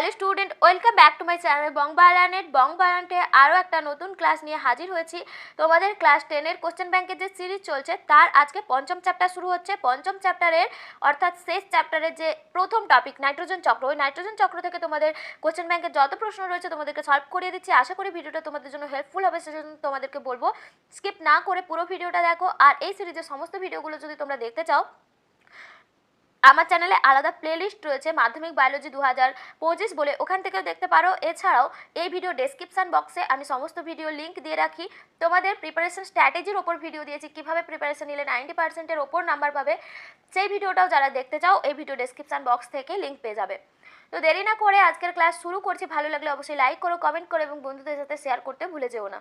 Hello student, welcome back to my channel বংবালানেটে আরও একটা নতুন ক্লাস নিয়ে হাজির হয়েছি। তোমাদের ক্লাস 10-এর কোশ্চেন ব্যাংকের যে সিরিজ চলছে তার আজকে পঞ্চম চ্যাপ্টার শুরু হচ্ছে। পঞ্চম চ্যাপ্টারের অর্থাৎ শেষ চ্যাপ্টারের যে প্রথম টপিক নাইট্রোজেন চক্র, ওই নাইট্রোজেন চক্র থেকে তোমাদের কোশ্চেন ব্যাংকের যত প্রশ্ন রয়েছে তোমাদেরকে সলভ করিয়ে দিচ্ছি। আশা করি ভিডিওটা তোমাদের জন্য হেল্পফুল হবে, সেজন্য তোমাদেরকে বলবো স্কিপ না করে পুরো ভিডিওটা দেখো। আর এই সিরিজের সমস্ত ভিডিওগুলো যদি তোমরা দেখতে চাও, আমার চ্যানেলে আলাদা প্লেলিস্ট রয়েছে মাধ্যমিক বায়োলজি 2025 বলে, ওখান থেকেও দেখতে পারো। এছাড়াও এই ভিডিও ডেসক্রিপশন বক্সে আমি সমস্ত ভিডিও লিঙ্ক দিয়ে রাখি। তোমাদের প্রিপারেশন স্ট্র্যাটেজির ওপর ভিডিও দিয়েছি, কীভাবে প্রিপারেশন নিলে 90%-এর ওপর নাম্বার পাবে, সেই ভিডিওটাও যারা দেখতে চাও এই ভিডিও ডেসক্রিপশন বক্স থেকে লিঙ্ক পেয়ে যাবে। তো দেরি না করে আজকের ক্লাস শুরু করছি। ভালো লাগলে অবশ্যই লাইক করো, কমেন্ট করো এবং বন্ধুদের সাথে শেয়ার করতে ভুলে যেও না।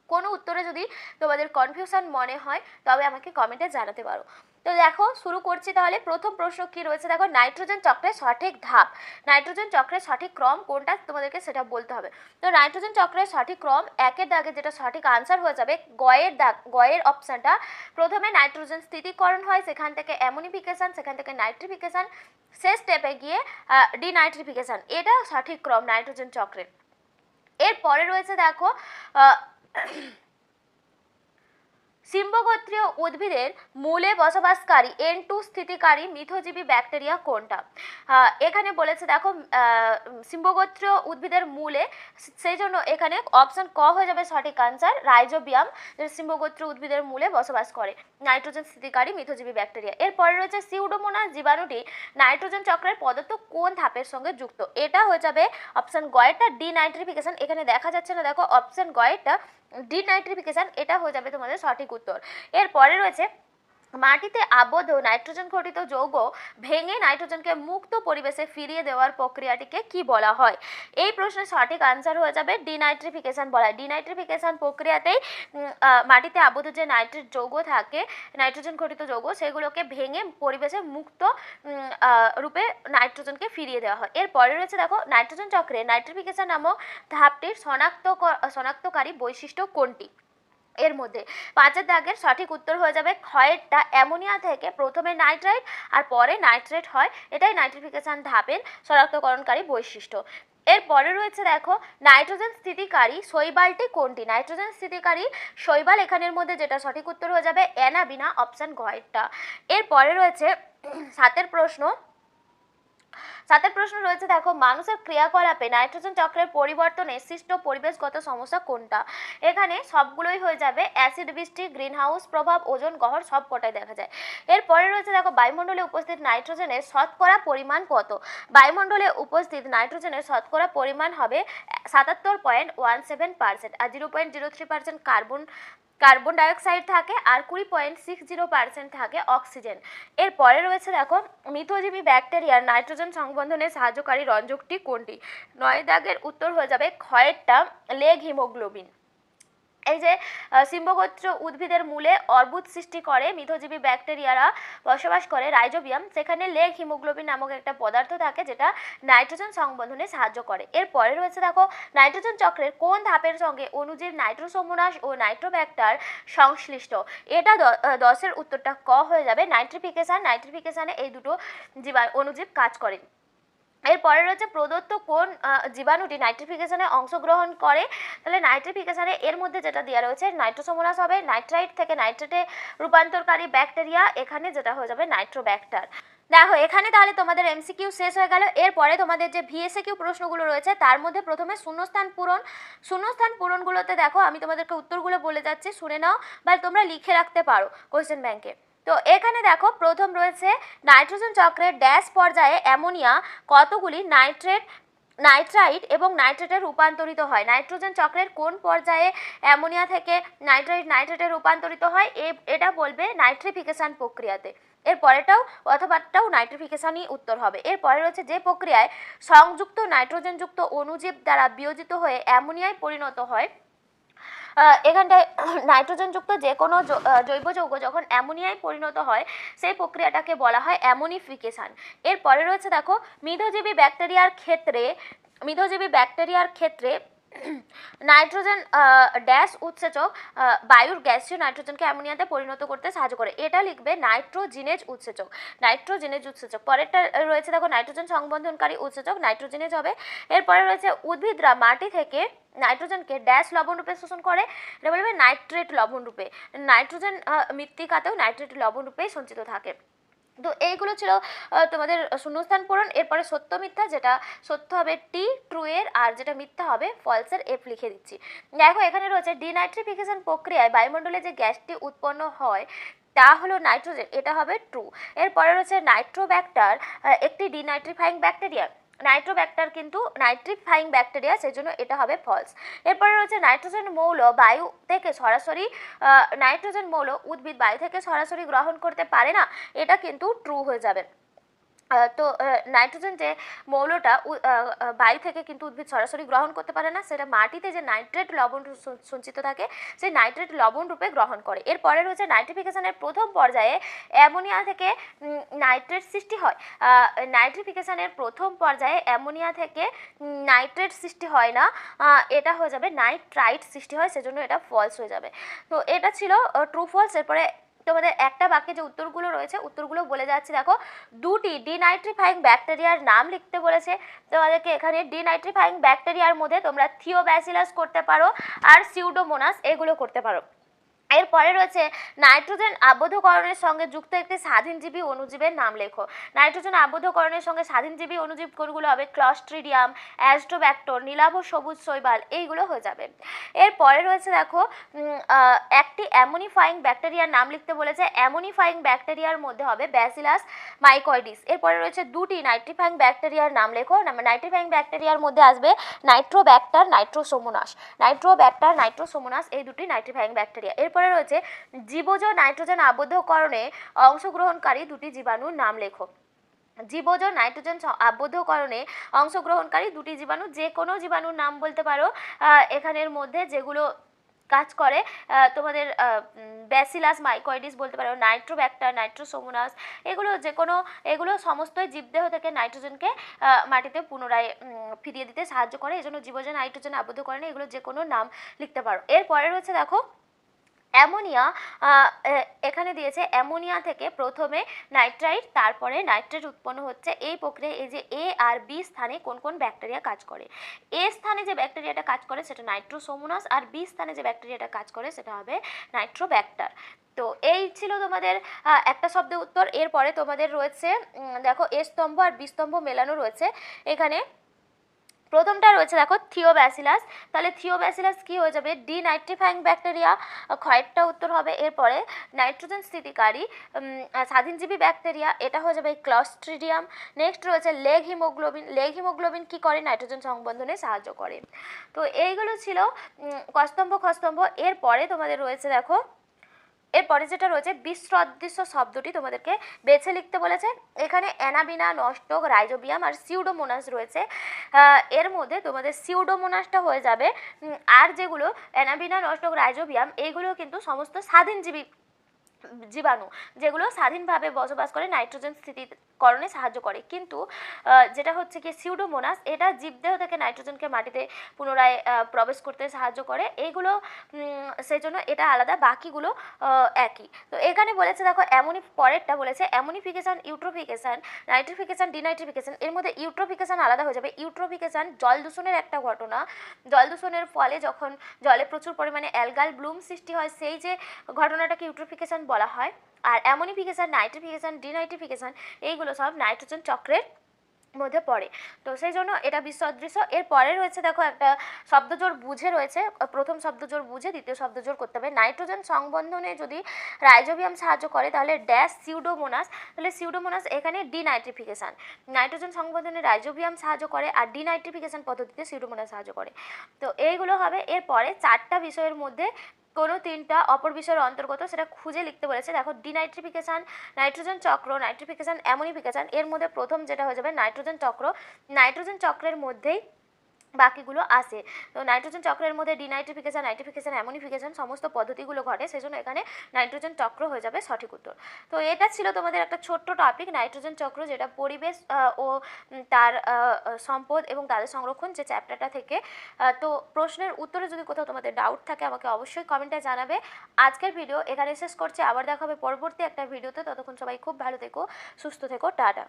কোনো উত্তরে যদি তোমাদের কনফিউশন মনে হয় তবে আমাকে কমেন্টে জানাতে পারো। তো দেখো শুরু করছি তাহলে। প্রথম প্রশ্ন কি রয়েছে দেখো, নাইট্রোজেন চক্রের সঠিক ধাপ, নাইট্রোজেন চক্রের সঠিক ক্রম কোনটা তোমাদেরকে সেটা বলতে হবে। তো নাইট্রোজেন চক্রের সঠিক ক্রম একের দাগে যেটা সঠিক আনসার হয়ে যাবে গয়ের দাগ, গয়ের অপশানটা। প্রথমে নাইট্রোজেন স্থিতিকরণ হয়, সেখান থেকে অ্যামোনিফিকেশন, সেখান থেকে নাইট্রিফিকেশন, শেষ স্টেপে গিয়ে ডিনাইট্রিফিকেশন। এটা সঠিক ক্রম নাইট্রোজেন চক্রের। এরপরে রয়েছে দেখো সিম্বগোত্রীয় উদ্ভিদের মূলে বসবাসকারী N2 স্থিতিকারী মিথজীবী ব্যাকটেরিয়া কোনটা। এখানে বলেছে দেখো সিম্বগোত্রীয় উদ্ভিদের মূলে, সেই জন্য এখানে অপশন ক হয়ে যাবে সঠিক আনসার, রাইজোবিয়াম, সিম্বগোত্রীয় উদ্ভিদের মূলে বসবাস করে নাইট্রোজেন স্থিতিকারী মিথজীবী ব্যাকটেরিয়া। এরপরে রয়েছে সিউডোমোনাস জীবাণুটি নাইট্রোজেন চক্রের পদার্থ কোন ধাপের সঙ্গে যুক্ত। এটা হয়ে যাবে অপশন গয়েরটা, ডিনাইট্রিফিকেশন। এখানে দেখা যাচ্ছে না, দেখো অপশন গয়েরটা ডিনাইট্রিফিকেশন, এটা হয়ে যাবে তোমাদের সঠিক উত্তর। এরপরে রয়েছে মাটিতে আবদ্ধ নাইট্রোজেন ঘটিত যৌগ ভেঙে নাইট্রোজেনকে মুক্ত পরিবেশে ফিরিয়ে দেওয়ার প্রক্রিয়াটিকে কি বলা হয়। এই প্রশ্নের সঠিক আনসার হয়ে যাবে ডিনাইট্রিফিকেশন বলা হয়। ডিনাইট্রিফিকেশন প্রক্রিয়াতেই মাটিতে আবদ্ধ যে নাইট্রেট যৌগ থাকে, নাইট্রোজেন ঘটিত যৌগ, সেগুলোকে ভেঙে পরিবেশে মুক্ত রূপে নাইট্রোজেনকে ফিরিয়ে দেওয়া হয়। এরপরে রয়েছে দেখো নাইট্রোজেন চক্রে নাইট্রিফিকেশন নামক ধাপটির শনাক্তকারী বৈশিষ্ট্য কোনটি। এর মধ্যে পাঁচের দাগের সঠিক উত্তর হয়ে যাবে ক্ষয়েরটা, অ্যামোনিয়া থেকে প্রথমে নাইট্রাইট আর পরে নাইট্রেট হয়, এটাই নাইট্রিফিকেশন ধাপের শনাক্তকরণকারী বৈশিষ্ট্য। এরপরে রয়েছে দেখো নাইট্রোজেন স্থিতিকারী শৈবালটি কোনটি। নাইট্রোজেন স্থিতিকারী শৈবাল, এখানের মধ্যে যেটা সঠিক উত্তর হয়ে যাবে অ্যানাবিনা, অপশন ঘয়েরটা। এরপরে রয়েছে সাতের প্রশ্ন রয়েছে দেখো মানুষের ক্রিয়াকলাপে নাইট্রোজেন চক্রের পরিবর্তনে সৃষ্ট পরিবেশগত সমস্যা কোনটা। এখানে সবগুলোই হয়ে যাবে অ্যাসিড বৃষ্টি, গ্রিনহাউস প্রভাব, ওজোন গহ্বর, সব কটাই দেখা যায়। এরপরে রয়েছে দেখো বায়ুমণ্ডলে উপস্থিত নাইট্রোজেনের শতকরা পরিমাণ কত। বায়ুমণ্ডলে উপস্থিত নাইট্রোজেনের শতকরা পরিমাণ হবে 77.17%, আর 0.03% কার্বন ডাইঅক্সাইড থাকে, আর 20.60% থাকে অক্সিজেন। এরপরে রয়েছে দেখো মিথজীবী ব্যাকটেরিয়ার নাইট্রোজেন সংবন্ধনে সাহায্যকারী রঞ্জকটি কোনটি। 9 দাগের উত্তর হয়ে যাবে ক্ষয়েরটা, লেগ হিমোগ্লোবিন। এই যে সিম্বগোত্র উদ্ভিদের মূলে অর্বুদ সৃষ্টি করে মিথজীবী ব্যাকটেরিয়ারা বসবাস করে রাইজোবিয়াম, সেখানে লেগ হিমোগ্লোবিন নামক একটা পদার্থ থাকে যেটা নাইট্রোজেন সংবন্ধনে সাহায্য করে। এরপরে রয়েছে দেখো নাইট্রোজেন চক্রের কোন ধাপের সঙ্গে অণুজীব নাইট্রোসোমোনাস ও নাইট্রোব্যাক্টার সংশ্লিষ্ট। এটা 10-এর উত্তরটা ক হয়ে যাবে নাইট্রিফিকেশন। নাইট্রিফিকেশনে এই দুটো অণুজীব কাজ করে। এরপরে রয়েছে প্রদত্ত কোন জীবাণুটি নাইট্রিফিকেশনে অংশগ্রহণ করে। তাহলে নাইট্রিফিকেশনে এর মধ্যে যেটা দেওয়া রয়েছে নাইট্রোসোমোনাস হবে, নাইট্রাইট থেকে নাইট্রেটে রূপান্তরকারী ব্যাকটেরিয়া, এখানে যেটা হয়ে যাবে নাইট্রোব্যাক্টার। দেখো এখানে তাহলে তোমাদের এমসিকিউ শেষ হয়ে গেল। এরপরে তোমাদের যে ভিএসএকিউ প্রশ্নগুলো রয়েছে তার মধ্যে প্রথমে শূন্যস্থান পূরণগুলোতে দেখো আমি তোমাদেরকে উত্তরগুলো বলে যাচ্ছি, শুনে নাও বা তোমরা লিখে রাখতে পারো কোশ্চেন ব্যাংকে। তো এখানে দেখো প্রথম রয়েছে নাইট্রোজেন চক্রের ড্যাশ পর্যায়ে অ্যামোনিয়া কতগুলি নাইট্রাইট এবং নাইট্রেটে রূপান্তরিত হয়। নাইট্রোজেন চক্রের কোন পর্যায়ে অ্যামোনিয়া থেকে নাইট্রেটে রূপান্তরিত হয়, এটা বলবে নাইট্রিফিকেশন প্রক্রিয়াতে। এর পরেরটাও অথবাটাও নাইট্রিফিকেশনই উত্তর হবে। এরপরে রয়েছে যে প্রক্রিয়ায় সংযুক্ত নাইট্রোজেনযুক্ত অণুজীব দ্বারা বিয়োজিত হয়ে অ্যামোনিয়ায় পরিণত হয়। এখানটায় নাইট্রোজেনযুক্ত যে কোনো জৈব যৌগ যখন অ্যামোনিয়ায় পরিণত হয় সেই প্রক্রিয়াটাকে বলা হয় অ্যামোনিফিকেশন। এরপরে রয়েছে দেখো মিথজীবী ব্যাকটেরিয়ার ক্ষেত্রে নাইট্রোজেন ড্যাশ উৎসেচক বায়ুর গ্যাসীয় নাইট্রোজেনকে অ্যামোনিয়াতে পরিণত করতে সাহায্য করে, এটা লিখবে নাইট্রোজিনেজ উৎসেচক। নাইট্রোজিনেজ উৎসেচক। পরেরটা রয়েছে দেখো নাইট্রোজেন সংবন্ধনকারী উৎসেচক, নাইট্রোজিনেজ হবে। এরপরে রয়েছে উদ্ভিদরা মাটি থেকে নাইট্রোজেনকে ড্যাশ লবণ রূপে শোষণ করে, এটা বলবে নাইট্রেট লবণ রূপে। নাইট্রোজেন মৃত্তিকাতেও নাইট্রেট লবণ রূপেই সঞ্চিত থাকে। তো এইগুলো ছিল তোমাদের শূন্যস্থান পূরণ। এরপরে সত্য মিথ্যা, যেটা সত্য হবে টি ট্রু এর, আর যেটা মিথ্যা হবে ফলসের এফ লিখে দিচ্ছি। দেখো এখানে রয়েছে ডিনাইট্রিফিকেশন প্রক্রিয়ায় বায়ুমণ্ডলে যে গ্যাসটি উৎপন্ন হয় তা হলো নাইট্রোজেন, এটা হবে ট্রু। এরপরে রয়েছে নাইট্রোব্যাক্টার একটি ডিনাইট্রিফাইং ব্যাকটেরিয়া, নাইট্রোব্যাক্টার কিন্তু নাইট্রিফাইং ব্যাকটেরিয়া, সেই জন্য এটা হবে ফলস। এরপরে রয়েছে নাইট্রোজেন মৌল বায়ু থেকে সরাসরি নাইট্রোজেন মৌল উদ্ভিদ বায়ু থেকে সরাসরি গ্রহণ করতে পারে না, এটা কিন্তু ট্রু হয়ে যাবে। তো নাইট্রোজেন যে মৌলটা বায়ু থেকে কিন্তু উদ্ভিদ সরাসরি গ্রহণ করতে পারে না, সেটা মাটিতে যে নাইট্রেট লবণ সঞ্চিত থাকে সেই নাইট্রেট লবণ রূপে গ্রহণ করে। এরপরে রয়েছে নাইট্রিফিকেশনের প্রথম পর্যায়ে অ্যামোনিয়া থেকে নাইট্রেট সৃষ্টি হয়। নাইট্রিফিকেশনের প্রথম পর্যায়ে অ্যামোনিয়া থেকে নাইট্রেট সৃষ্টি হয় না, এটা হয়ে যাবে নাইট্রাইট সৃষ্টি হয়, সেজন্য এটা ফলস হয়ে যাবে। তো এটা ছিল ট্রু ফলস। এরপরে তোমাদের একটা বাক্যে যে উত্তরগুলো রয়েছে উত্তরগুলো বলে যাচ্ছি। দেখো দুটি ডিনাইট্রিফাইং ব্যাকটেরিয়ার নাম লিখতে বলেছে তোমাদেরকে। এখানে ডিনাইট্রিফাইং ব্যাকটেরিয়ার মধ্যে তোমরা থিওব্যাসিলাস করতে পারো আর সিউডোমোনাস এগুলো করতে পারো। এরপরে রয়েছে নাইট্রোজেন আবদ্ধকরণের সঙ্গে যুক্ত একটি স্বাধীনজীবী অণুজীবের নাম লেখো। নাইট্রোজেন আবদ্ধকরণের সঙ্গে স্বাধীনজীবী অণুজীব কোনগুলো হবে? ক্লস্ট্রিডিয়াম, অ্যাস্ট্রোব্যাক্টর, নীলাভ সবুজ শৈবাল, এইগুলো হয়ে যাবে। এরপরে রয়েছে দেখো একটি অ্যামোনিফাইং ব্যাকটেরিয়ার নাম লিখতে বলেছে। অ্যামোনিফাইং ব্যাকটেরিয়ার মধ্যে হবে ব্যাসিলাস মাইকয়েডিস। এরপরে রয়েছে দুটি নাইট্রিফাইং ব্যাকটেরিয়ার নাম লেখো। নাইট্রিফাইং ব্যাকটেরিয়ার মধ্যে আসবে নাইট্রোব্যাক্টার, নাইট্রোসোমোনাস। নাইট্রোব্যাক্টার, নাইট্রোসোমোনাস এই দুটি নাইট্রিফাইং ব্যাকটেরিয়া। এরপরে রয়েছে জীবজ নাইট্রোজেন আবদ্ধকরণে অংশগ্রহণকারী দুটি জীবাণুর নাম লেখো। জীবজ নাইট্রোজেন আবদ্ধকরণে অংশগ্রহণকারী দুটি জীবাণু, যে কোনো জীবাণুর নাম বলতে পারো এখানের মধ্যে যেগুলো কাজ করে। তোমাদের ব্যাসিলাস মাইকয়েডিস বলতে পারো, নাইট্রোব্যাক্টার, নাইট্রোসোমোনাস, এগুলো যে কোনো, এগুলো সমস্তই জীবদেহ থেকে নাইট্রোজেনকে মাটিতে পুনরায় ফিরিয়ে দিতে সাহায্য করে, এই জন্য জীবজ নাইট্রোজেন আবদ্ধকরণে এগুলো যে কোনো নাম লিখতে পারো। এরপরে রয়েছে দেখো অ্যামোনিয়া, এখানে দিয়েছে অ্যামোনিয়া থেকে প্রথমে নাইট্রাইট তারপরে নাইট্রেট উৎপন্ন হচ্ছে। এই প্রক্রিয়ায় এই যে এ আর বি স্থানে কোন কোন ব্যাকটেরিয়া কাজ করে? এ স্থানে যে ব্যাকটেরিয়াটা কাজ করে সেটা নাইট্রোসোমোনাস, আর বি স্থানে যে ব্যাকটেরিয়াটা কাজ করে সেটা হবে নাইট্রোব্যাক্টার। তো এই ছিল তোমাদের একটা শব্দের উত্তর। এরপরে তোমাদের রয়েছে দেখো এ স্তম্ভ আর বি স্তম্ভ মেলানো রয়েছে এখানে। প্রথমটা রয়েছে দেখো থিওব্যাসিলাস, তাহলে থিওব্যাসিলাস কি হয়ে যাবে? ডিনাইট্রিফাইং ব্যাকটেরিয়া, ক্ষয়টা উত্তর হবে। এরপরে নাইট্রোজেন স্থিতিকারী স্বাধীনজীবী ব্যাকটেরিয়া, এটা হয়ে যাবে ক্লস্ট্রিডিয়াম। নেক্সট রয়েছে লেগ হিমোগ্লোবিন। লেগ হিমোগ্লোবিন কি করে? নাইট্রোজেন সংবন্ধনে সাহায্য করে। তো এইগুলো ছিল কস্তম্ভ খস্তম্ভ। এরপরে তোমাদের রয়েছে দেখো এরপরে যেটা রয়েছে বিসদৃশ্য শব্দটি তোমাদেরকে বেছে লিখতে বলেছে। এখানে অ্যানাবিনা, নষ্টক, রাইজোবিয়াম আর সিউডোমোনাস রয়েছে। এর মধ্যে তোমাদের সিউডোমোনাসটা হয়ে যাবে। আর যেগুলো অ্যানাবিনা, নষ্টক, রাইজোবিয়াম এইগুলো কিন্তু সমস্ত স্বাধীনজীবী জীবাণু, যেগুলো স্বাধীনভাবে বসবাস করে, নাইট্রোজেন স্থিতিকরণে সাহায্য করে। কিন্তু যেটা হচ্ছে কি সিউডোমোনাস, এটা জীবদেহ থেকে নাইট্রোজেনকে মাটিতে পুনরায় প্রবেশ করতে সাহায্য করে। এইগুলো সেই জন্য এটা আলাদা, বাকিগুলো একই। তো এখানে বলেছে দেখো পরেরটা বলেছে অ্যামোনিফিকেশন, ইউট্রোফিকেশন, নাইট্রিফিকেশন, ডিনাইট্রিফিকেশন। এর মধ্যে ইউট্রোফিকেশন আলাদা হয়ে যাবে। ইউট্রোফিকেশন জল দূষণের একটা ঘটনা। জল দূষণের ফলে যখন জলে প্রচুর পরিমাণে অ্যালগাল ব্লুম সৃষ্টি হয়, সেই যে ঘটনাটাকে ইউট্রোফিকেশন বলা হয়। আর অ্যামোনিফিকেশন, নাইট্রিফিকেশন, ডিনাইট্রিফিকেশন এইগুলো সব নাইট্রোজেন চক্রের মধ্যে পড়ে। তো সেই জন্য এটা বিসদৃশ্য। এর পরে রয়েছে দেখো একটা শব্দজোড় বুঝে রয়েছে। প্রথম শব্দজোড় বুঝে দ্বিতীয় শব্দজোড় করতে হবে। নাইট্রোজেন সংবন্ধনে যদি রাইজোবিয়াম সাহায্য করে তাহলে ড্যাশ সিউডোমোনাস, তাহলে সিউডোমোনাস এখানে ডিনাইট্রিফিকেশন। নাইট্রোজেন সংবন্ধনে রাইজোবিয়াম সাহায্য করে আর ডিনাইট্রিফিকেশন পদ্ধতিতে সিউডোমোনাস সাহায্য করে। তো এইগুলো হবে। এরপরে চারটা বিষয়ের মধ্যে কোনো তিনটা অপর বিষয়ের অন্তর্গত, সেটা খুঁজে লিখতে বলেছে। দেখো ডিনাইট্রিফিকেশন, নাইট্রোজেন চক্র, নাইট্রিফিকেশন, অ্যামোনিফিকেশন। এর মধ্যে প্রথম যেটা হয়ে যাবে নাইট্রোজেন চক্র। নাইট্রোজেন চক্রের মধ্যেই বাকিগুলো আসে। তো নাইট্রোজেন চক্রের মধ্যে ডিনাইট্রিফিকেশন, নাইট্রিফিকেশন, অ্যামোনিফিকেশন সমস্ত পদ্ধতিগুলো ঘটে, সেজন্য এখানে নাইট্রোজেন চক্র হয়ে যাবে সঠিক উত্তর। তো এটা ছিল তোমাদের একটা ছোট্ট টপিক, নাইট্রোজেন চক্র, যেটা পরিবেশ ও তার সম্পদ এবং তাদের সংরক্ষণ যে চ্যাপ্টারটা থেকে। তো প্রশ্নের উত্তরে যদি কোথাও তোমাদের ডাউট থাকে আমাকে অবশ্যই কমেন্টে জানাবে। আজকের ভিডিও এখানে শেষ করছি, আবার দেখা হবে পরবর্তী একটা ভিডিওতে। ততক্ষণ সবাই খুব ভালো থেকো, সুস্থ থেকো, টাটা।